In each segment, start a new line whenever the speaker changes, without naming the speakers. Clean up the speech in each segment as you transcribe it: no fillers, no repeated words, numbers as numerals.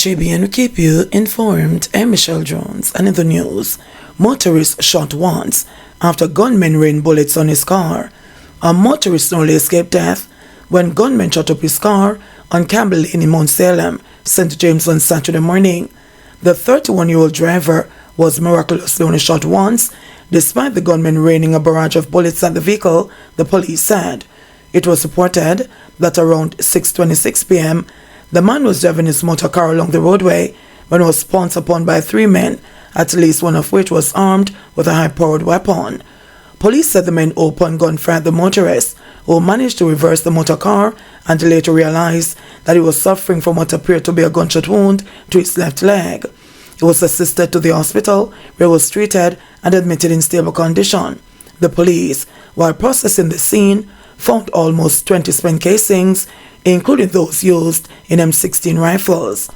JBNN will keep you informed. I'm Michelle Jones, and in the news, motorist shot once after gunmen rained bullets on his car. A motorist narrowly escaped death when gunmen shot up his car on Campbell Lane in Mount Salem, St. James on Saturday morning. The 31-year-old driver was miraculously only shot once, despite the gunmen raining a barrage of bullets at the vehicle, the police said. It was reported that around 6:26 p.m., the man was driving his motor car along the roadway when he was pounced upon by three men, at least one of which was armed with a high-powered weapon. Police said the men opened gunfire at the motorist, who managed to reverse the motor car and later realized that he was suffering from what appeared to be a gunshot wound to his left leg. He was assisted to the hospital, where he was treated and admitted in stable condition. The police, while processing the scene, found almost 20 spent casings, including those used in M16 rifles.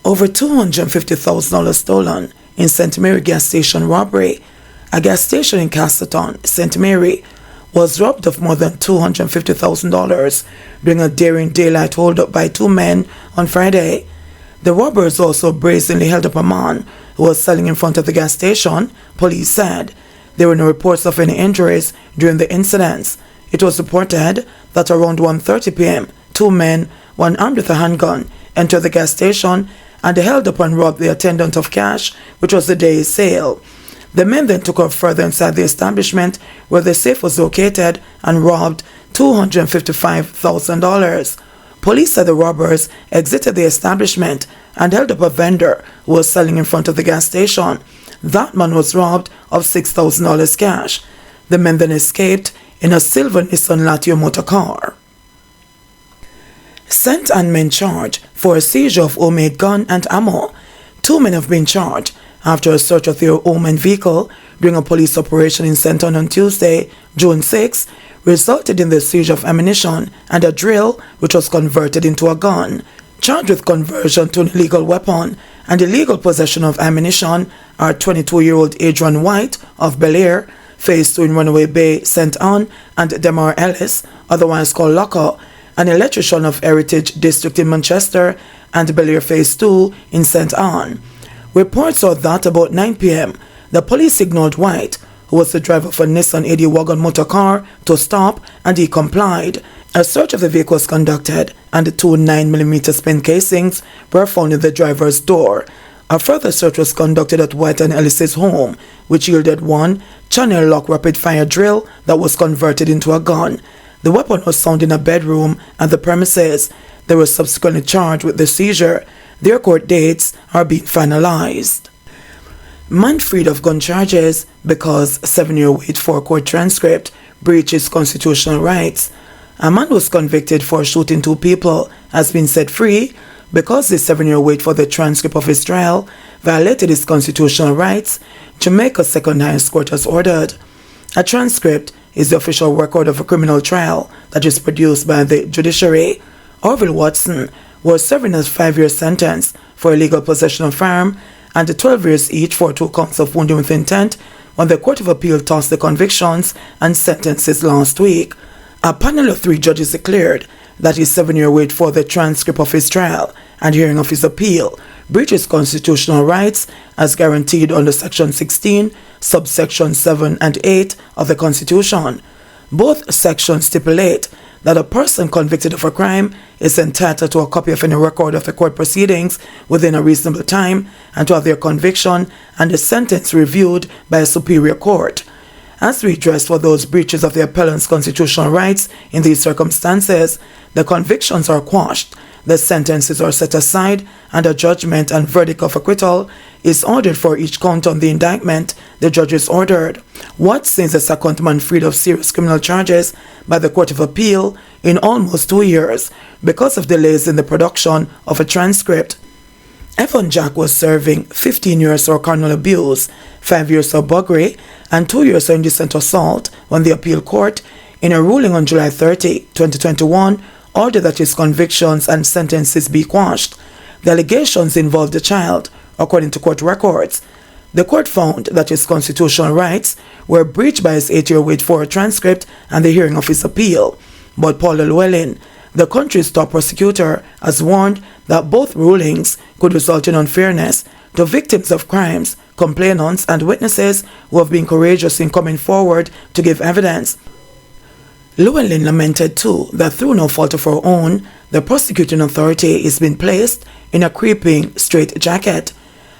Over $250,000 stolen in St. Mary gas station robbery. A gas station in Castleton, St. Mary, was robbed of more than $250,000 during a daring daylight holdup by two men on Friday. The robbers also brazenly held up a man who was selling in front of the gas station, police said. There were no reports of any injuries during the incidents. It was reported that around 1:30 p.m., two men, one armed with a handgun, entered the gas station and held up and robbed the attendant of cash, which was the day's sale. The men then took off further inside the establishment where the safe was located and robbed $255,000. Police said the robbers exited the establishment and held up a vendor who was selling in front of the gas station. That man was robbed of $6,000 cash. The men then escaped in a silver Nissan Latio motor car. St. Ann men charged for a seizure of homemade gun and ammo. Two men have been charged after a search of their home and vehicle during a police operation in St. Ann on Tuesday, June 6, resulted in the seizure of ammunition and a drill which was converted into a gun. Charged with conversion to an illegal weapon and illegal possession of ammunition are 22-year-old Adrian White of Bel Air, Phase 2 in Runaway Bay, St. Ann, and Demar Ellis, otherwise called Locker, an electrician of Heritage District in Manchester, and Bel Air Phase 2 in St. Ann. Reports are that about 9 p.m., the police signaled White, who was the driver of a Nissan 80 wagon motor car, to stop, and he complied. A search of the vehicle was conducted, and the two 9mm spent casings were found in the driver's door. A further search was conducted at White and Ellis's home, which yielded one channel lock rapid-fire drill that was converted into a gun. The weapon was found in a bedroom at the premises. They were subsequently charged with the seizure. Their court dates are being finalized. Man freed of gun charges because 7-year wait for court transcript breaches constitutional rights. A man who was convicted for shooting two people has been set free because the 7-year wait for the transcript of his trial violated his constitutional rights. Jamaica's second highest court has ordered. A transcript is the official record of a criminal trial that is produced by the judiciary. Orville Watson was serving a 5-year sentence for illegal possession of firearm and 12 years each for 2 counts of wounding with intent when the Court of Appeal tossed the convictions and sentences last week. A panel of 3 judges declared that his 7-year wait for the transcript of his trial and hearing of his appeal breaches constitutional rights as guaranteed under Section 16, subsection 7 and 8 of the Constitution. Both sections stipulate that a person convicted of a crime is entitled to a copy of any record of the court proceedings within a reasonable time and to have their conviction and the sentence reviewed by a superior court. As redress for those breaches of the appellant's constitutional rights in these circumstances, the convictions are quashed, the sentences are set aside, and a judgment and verdict of acquittal is ordered for each count on the indictment the judges ordered. Watson is the second man freed of serious criminal charges by the Court of Appeal in almost 2 years because of delays in the production of a transcript. Evan Jack was serving 15 years for carnal abuse, 5 years for buggery, and 2 years for indecent assault when the appeal court, in a ruling on July 30, 2021, ordered that his convictions and sentences be quashed. The allegations involved the child, according to court records. The court found that his constitutional rights were breached by his 8-year wait for a transcript and the hearing of his appeal. But Paula Llewellyn, The country's top prosecutor has warned that both rulings could result in unfairness to victims of crimes, complainants, and witnesses who have been courageous in coming forward to give evidence. Llewellyn lamented too that through no fault of her own, the prosecuting authority is being placed in a creeping straitjacket.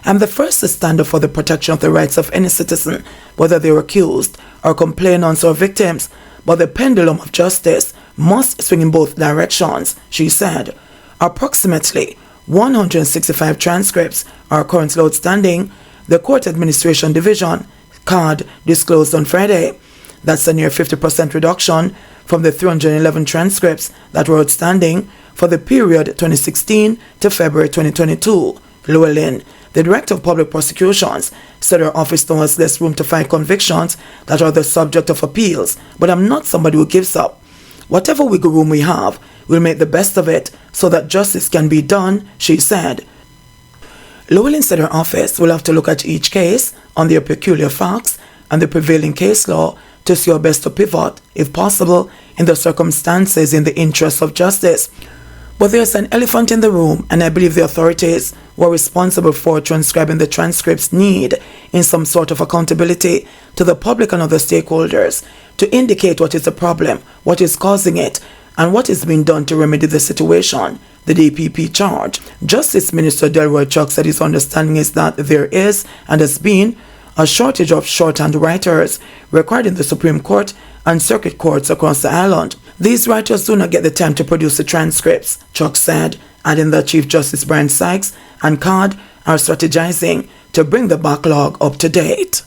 "I'm the first to stand up for the protection of the rights of any citizen, whether they're accused or complainants or victims, but the pendulum of justice must swing in both directions," she said. Approximately 165 transcripts are currently outstanding, the Court Administration Division, CAD, disclosed on Friday. That's a near 50% reduction from the 311 transcripts that were outstanding for the period 2016 to February 2022. Llewellyn, the Director of Public Prosecutions, said her office now has less room to fight convictions that are the subject of appeals, but I'm not somebody who gives up. Whatever wiggle room we have, we'll make the best of it so that justice can be done, she said. Llewellyn said her office will have to look at each case on their peculiar facts and the prevailing case law to see how best to pivot, if possible, in the circumstances in the interest of justice. But there's an elephant in the room, and I believe the authorities who are responsible for transcribing the transcripts need in some sort of accountability to the public and other stakeholders to indicate what is the problem, what is causing it, and what is being done to remedy the situation, the DPP charged. Justice Minister Delroy Chuck said his understanding is that there is and has been a shortage of shorthand writers required in the Supreme Court and circuit courts across the island. These writers do not get the time to produce the transcripts, Chuck said, adding that Chief Justice Brian Sykes and CAD are strategizing to bring the backlog up to date.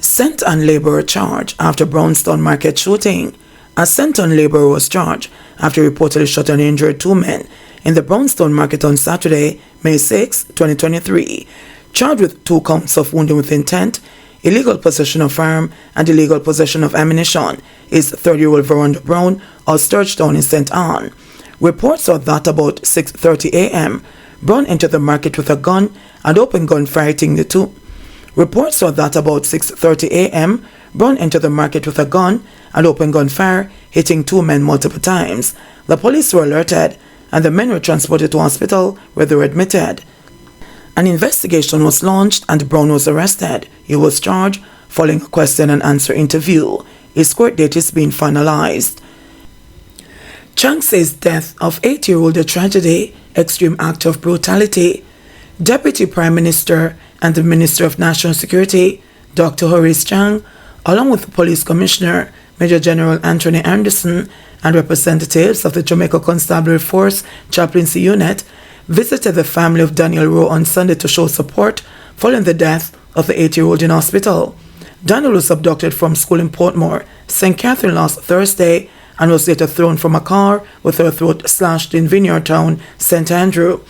Senton laborer charged after Brownstown Market shooting. A Senton laborer was charged after he reportedly shot and injured two men in the Brownstown Market on Saturday, May 6, 2023. Charged with 2 counts of wounding with intent, illegal possession of firearm, and illegal possession of ammunition is 30-year-old Veronda Brown of Sturgestown in St. Ann. Reports are that about 6:30 a.m., Brown entered the market with a gun and opened gunfire hitting the two. Reports are that about 6:30 a.m., Brown entered the market with a gun and opened gunfire, hitting 2 men multiple times. The police were alerted, and the men were transported to hospital where they were admitted. An investigation was launched and Brown was arrested. He was charged following a question and answer interview. His court date is being finalized. Chang says death of 8-year-old a tragedy, extreme act of brutality. Deputy Prime Minister and the Minister of National Security, Dr. HORACE CHANG, along with the Police Commissioner, Major General Anthony Anderson, and representatives of the Jamaica Constabulary Force Chaplaincy Unit, visited the family of Daniel Rowe on Sunday to show support following the death of the 8-year-old in hospital. Daniel was abducted from school in Portmore, St. Catherine last Thursday and was later thrown from a car with her throat slashed in Vineyard Town, St. Andrew.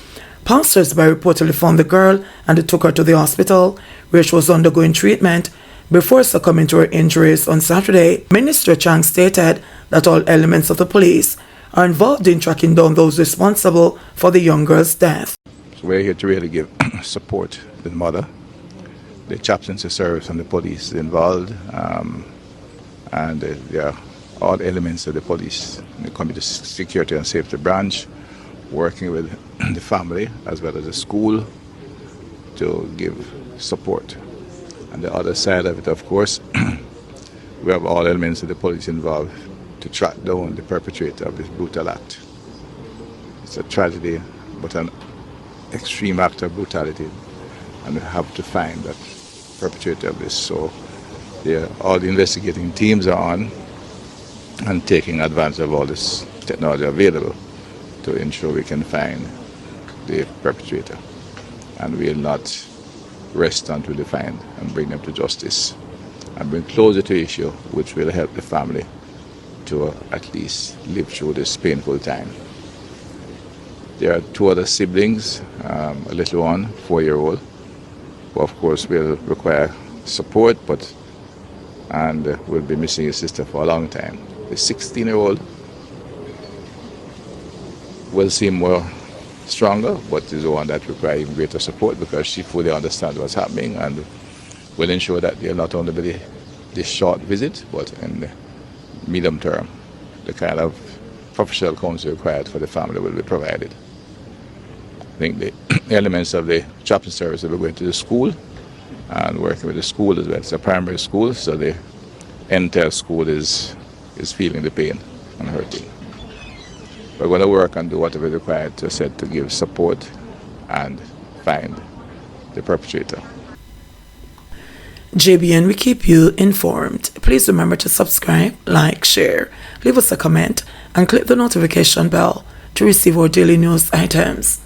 Passers-by reportedly found the girl and took her to the hospital, where she was undergoing treatment before succumbing to her injuries on Saturday. Minister Chang stated that all elements of the police are involved in tracking down those responsible for the young girl's death.
So we're here to really give support to the mother, the chaplaincy service and the police involved, and there are all elements of the police, the Community Security and Safety Branch, working with the family as well as the school to give support. And the other side of it, of course, we have all elements of the police involved to track down the perpetrator of this brutal act. It's a tragedy, but an extreme act of brutality, and we have to find that perpetrator of this. So all the investigating teams are on and taking advantage of all this technology available to ensure we can find the perpetrator. And we'll not rest until we find and bring them to justice and bring closure to the issue, which will help the family to at least live through this painful time. There are 2 other siblings, a little one, 4-year-old, who of course will require support, and will be missing his sister for a long time. The 16-year-old will seem more stronger, but is the one that requires even greater support because she fully understands what's happening and will ensure that they'll not only be this short visit, but in the medium term, the kind of professional counsel required for the family will be provided. I think the elements of the chaplain service will be going to the school and working with the school as well. It's a primary school, so the entire school is feeling the pain and hurting. We're going to work and do whatever is required to give support and find the perpetrator.
JBN, we keep you informed. Please remember to subscribe, like, share, leave us a comment, and click the notification bell to receive our daily news items.